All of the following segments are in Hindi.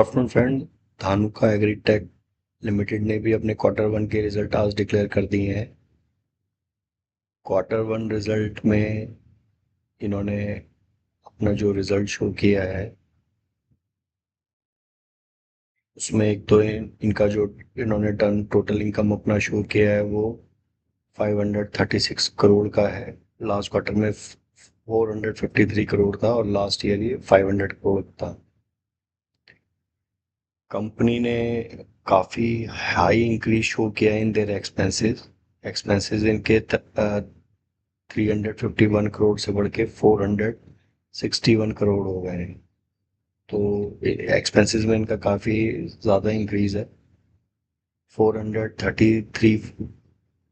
Afternoon friend. Dhanuka agritech limited ने भी अपने क्वार्टर वन के रिजल्ट आज डिक्लेयर कर दिए हैं। क्वार्टर वन रिजल्ट में इन्होंने अपना जो रिजल्ट शो किया है उसमें एक तो इनका जो इन्होंने टर्न टोटल इनकम अपना शो किया है वो 536 करोड़ का है। लास्ट क्वार्टर में 453 करोड़ था और लास्ट ईयर ये 500 करोड़ था। कंपनी ने काफ़ी हाई इंक्रीज शो किया इन देयर एक्सपेंसेस। एक्सपेंसेस इनके 351 करोड़ से बढ़ के 461 करोड़ हो गए हैं। तो एक्सपेंसेस में इनका काफ़ी ज़्यादा इंक्रीज है। 433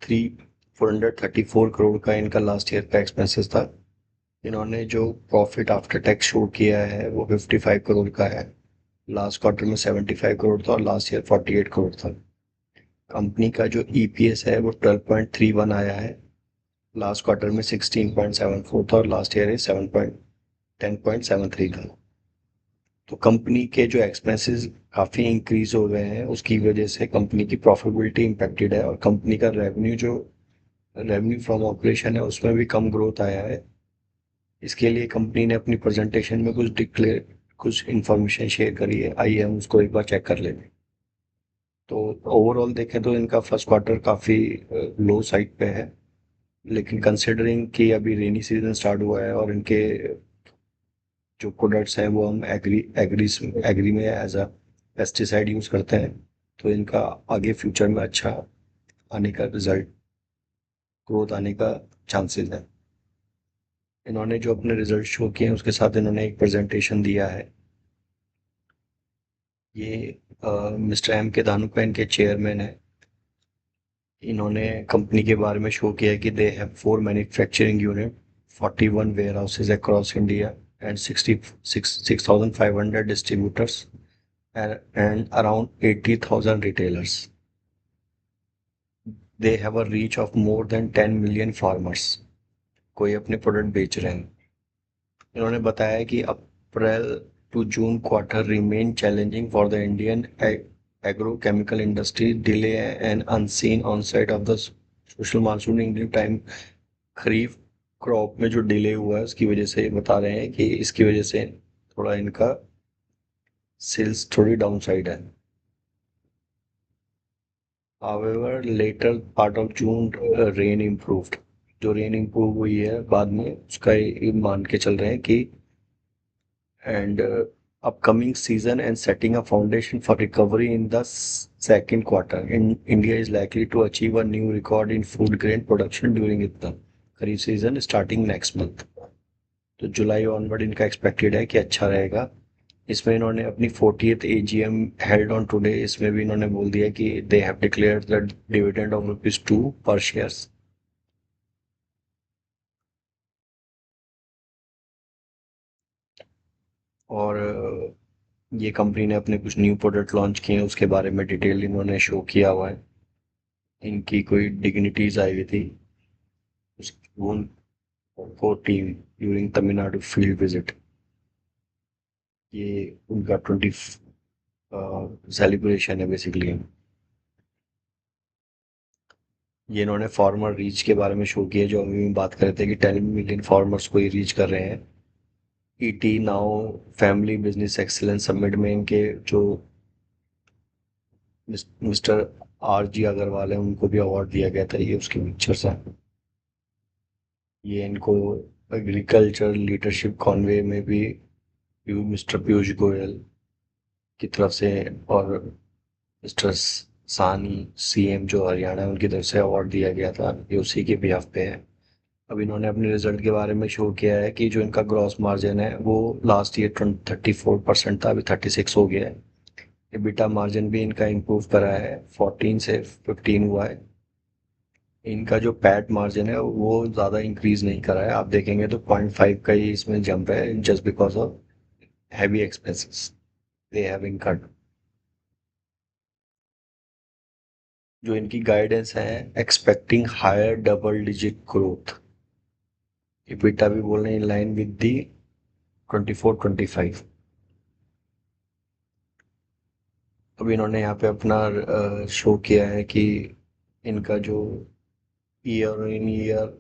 थ्री 434 करोड़ का इनका लास्ट ईयर का एक्सपेंसेस था। इन्होंने जो प्रॉफिट आफ्टर टैक्स शो किया है वो 55 करोड़ का है। लास्ट क्वार्टर में 75 करोड़ था और लास्ट ईयर 48 करोड़ था। कंपनी का जो ईपीएस है वो 12.31 आया है। लास्ट क्वार्टर में 16.74 था और लास्ट ईयर 10.73 था। तो कंपनी के जो एक्सपेंसेस काफ़ी इंक्रीज हो गए हैं उसकी वजह से कंपनी की प्रॉफिटेबिलिटी इम्पेक्टेड है और कंपनी का रेवेन्यू फ्रॉम ऑपरेशन है उसमें भी कम ग्रोथ आया है। इसके लिए कंपनी ने अपनी प्रेजेंटेशन में कुछ इंफॉर्मेशन शेयर करी है। आइए हम उसको एक बार चेक कर लेते हैं। तो ओवरऑल देखें तो इनका फर्स्ट क्वार्टर काफ़ी लो साइड पे है, लेकिन कंसिडरिंग कि अभी रेनी सीजन स्टार्ट हुआ है और इनके जो प्रोडक्ट्स हैं वो हम एग्री में एज अ पेस्टिसाइड यूज़ करते हैं, तो इनका आगे फ्यूचर में अच्छा आने का रिजल्ट ग्रोथ आने का चांसेस है। इन्होंने जो अपने रिजल्ट शो किए हैं उसके साथ इन्होंने एक प्रेजेंटेशन दिया है। ये मिस्टर एम के धानुका इनके चेयरमैन है। इन्होंने कंपनी के बारे में शो किया है कि they have 4 manufacturing unit, 41 warehouses across India and 6,500 distributors and around 80,000 retailers. They have a reach of more than 10 million farmers. कोई अपने प्रोडक्ट बेच रहे हैं। इन्होंने बताया कि April to June quarter remain challenging for the Indian agrochemical industry, delay and unseen onset of the social monsoon in time. Kharif crop में जो डिले हुआ है उसकी वजह से बता रहे हैं कि इसकी वजह से थोड़ा इनका सेल्स थोड़ी डाउन साइड है। However, later part of June, rain improved. जो रेन इम्प्रूव हुई है बाद में उसका ये मान के चल रहे हैं कि and upcoming season and setting a foundation for recovery in the second quarter. India is likely to achieve a new record in food grain production during the kharif season starting next month. तो जुलाई ऑनवर्ड इनका एक्सपेक्टेड है कि अच्छा रहेगा। इसमें इन्होंने अपनी 40th AGM held on today, इसमें भी इन्होंने बोल दिया कि they have declared the dividend of ₹2 पर शेयर्स। और ये कंपनी ने अपने कुछ न्यू प्रोडक्ट लॉन्च किए हैं उसके बारे में डिटेल इन्होंने शो किया हुआ है। इनकी कोई डिग्निटीज आई हुई थी उस जून 14 ड्यूरिंग तमिलनाडु फील्ड विजिट। ये उनका 20 सेलिब्रेशन है बेसिकली। ये इन्होंने फार्मर रीच के बारे में शो किया जो अभी बात कर रहे थे कि 10 मिलियन फार्मर्स को ये रीच कर रहे हैं। ET now family business excellence summit में इनके जो मिस्टर आर जी अग्रवाल है उनको भी अवार्ड दिया गया था। ये उसकी पिक्चर्स हैं। ये इनको एग्रीकल्चर लीडरशिप कॉन्वे में भी मिस्टर पीयूष गोयल की तरफ से और मिस्टर सानी सीएम जो हरियाणा है उनकी तरफ से अवार्ड दिया गया था। ये उसी के बिहाफ पे है। अब इन्होंने अपने रिजल्ट के बारे में शो किया है कि जो इनका ग्रॉस मार्जिन है वो लास्ट ईयर 34% था, अभी 36 हो गया है। एबिटा मार्जिन भी इनका इम्प्रूव करा है, 14 से 15 हुआ है। इनका जो पैट मार्जिन है वो ज़्यादा इंक्रीज नहीं करा है, आप देखेंगे तो 0.5 का ही इसमें जंप है just because of heavy expenses they have incurred. जो इनकी गाइडेंस है expecting higher double digit growth. EBITDA भी बोल रहे हैं इन लाइन विद दी 24-25। अब इन्होंने यहाँ पे अपना शो किया है कि इनका जो ईयर इन ईयर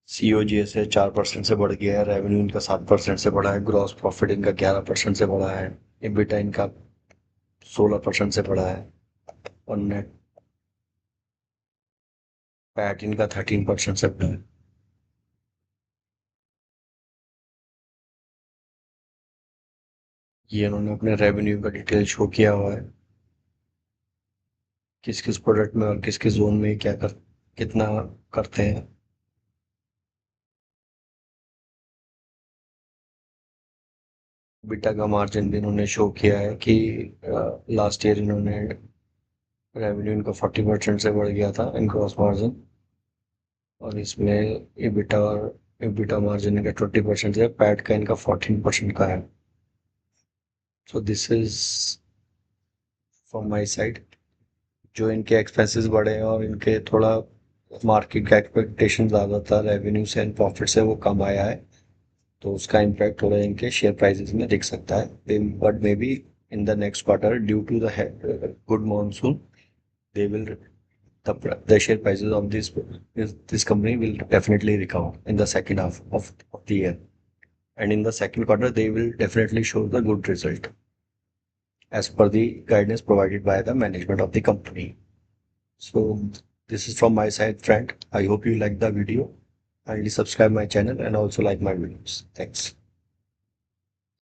सीओजीएस है 4% से बढ़ गया है, रेवेन्यू इनका 7% से बढ़ा है, ग्रॉस प्रॉफिट इनका 11% से बढ़ा है, एबिटा इनका 16% से बढ़ा है और नेट पैट इनका 13% से बढ़ा है। ये इन्होंने अपने रेवेन्यू का डिटेल शो किया हुआ है, किस किस प्रोडक्ट में और किस किस जोन में क्या कर कितना करते हैं। बीटा का मार्जिन भी इन्होंने शो किया है कि लास्ट ईयर इन्होंने रेवेन्यू इनका 40% से बढ़ गया था इन ग्रॉस मार्जिन, और इसमें एबिटा मार्जिन इनका 20% है, पैट का इनका 14% का है। So this is from my side. जो इनके एक्सपेंसेस बढ़े हैं और इनके थोड़ा मार्केट का एक्सपेक्टेशन ज़्यादा था रेवेन्यू से एंड प्रॉफिट से, वो कम आया है, तो उसका इम्पैक्ट थोड़ा इनके शेयर प्राइसेस में दिख सकता है, but may be in the next quarter due to the good monsoon they will the share prices of this company will definitely recover in the second half of the year, and in the second quarter they will definitely show the good result as per the guidance provided by the management of the company. So this is from my side, friend. I hope you like the video. Kindly subscribe my channel and also like my videos. Thanks.